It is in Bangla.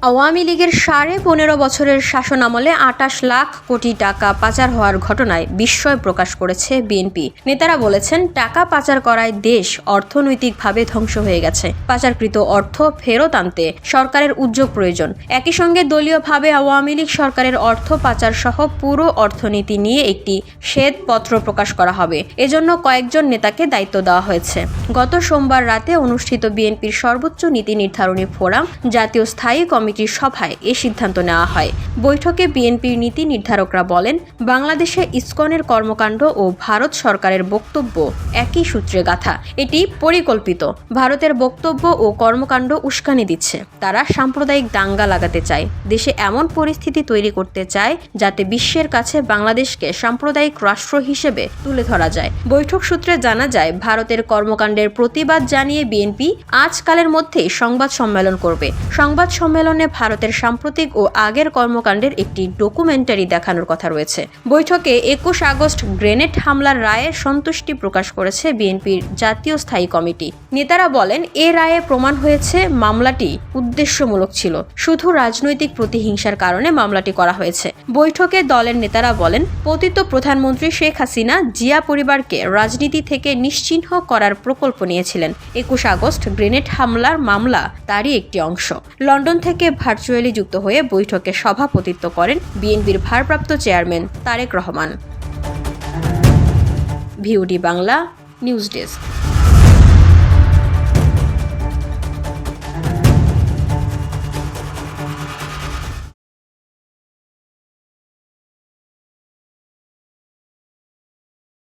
আওয়ামী লীগের 15.5 বছরের শাসনামলে 28 লাখ কোটি টাকা পাচার হওয়ার ঘটনায় বিস্ময় প্রকাশ করেছে বিএনপি। নেতারা বলেছেন, টাকা পাচার করায় দেশ অর্থনৈতিকভাবে ধ্বংস হয়ে গেছে। পাচারকৃত অর্থ ফেরত আনতে সরকারের উদ্যোগ প্রয়োজন। একই সঙ্গে দলীয়ভাবে আওয়ামী লীগ সরকারের অর্থ পাচার সহ পুরো অর্থনীতি নিয়ে একটি শ্বেতপত্র প্রকাশ করা হবে। এজন্য কয়েকজন নেতাকে দায়িত্ব দেওয়া হয়েছে। গত সোমবার রাতে অনুষ্ঠিত বিএনপির সর্বোচ্চ নীতি নির্ধারণী ফোরাম জাতীয় স্থায়ী কমিটির সভায় এ সিদ্ধান্ত নেওয়া হয়। বৈঠকে বিএনপির নীতি নির্ধারকরা বলেন, বাংলাদেশে ইসকনের কর্মকাণ্ড ও ভারত সরকারের বক্তব্য একই সূত্রে গাঁথা। এটি পরিকল্পিত। ভারতের বক্তব্য ও কর্মকাণ্ড উস্কানি দিচ্ছে। তারা সাম্প্রদায়িক দাঙ্গা লাগাতে চায়, দেশে এমন পরিস্থিতি তৈরি করতে চায় যাতে বিশ্বের কাছে বাংলাদেশকে সাম্প্রদায়িক রাষ্ট্র হিসেবে তুলে ধরা যায়। বৈঠক সূত্রে জানা যায়, ভারতের কর্মকাণ্ডের প্রতিবাদ জানিয়ে বিএনপি আজকালের মধ্যেই সংবাদ সম্মেলন করবে। সংবাদ সম্মেলনে ভারতের সাম্প্রতিক ও আগের কর্মকাণ্ডের একটি ডকুমেন্টারি দেখানোর কথা রয়েছে। বৈঠকে 21 আগস্ট গ্রেনেড হামলার রায়ে সন্তুষ্টি প্রকাশ করেছে বিএনপির জাতীয় স্থায়ী কমিটি। নেতারা বলেন, এ রায়ে প্রমাণ হয়েছে মামলাটি উদ্দেশ্যমূলক ছিল। শুধু রাজনৈতিক প্রতিহিংসার কারণে মামলাটি করা হয়েছে। বৈঠকে দলের নেতারা বলেন, পতিত প্রধানমন্ত্রী শেখ হাসিনা জিয়া পরিবারকে রাজনীতি থেকে নিশ্চিহ্ন করার প্রকল্প নিয়েছিলেন। 21 আগস্ট গ্রেনেড হামলার মামলা তারই একটি অংশ। লন্ডন থেকে ভার্চুয়ালি যুক্ত হয়ে বৈঠকে সভাপতিত্ব করেন বিএনপির ভারপ্রাপ্ত chairman Tarique Rahman. VOD Bangla news desk.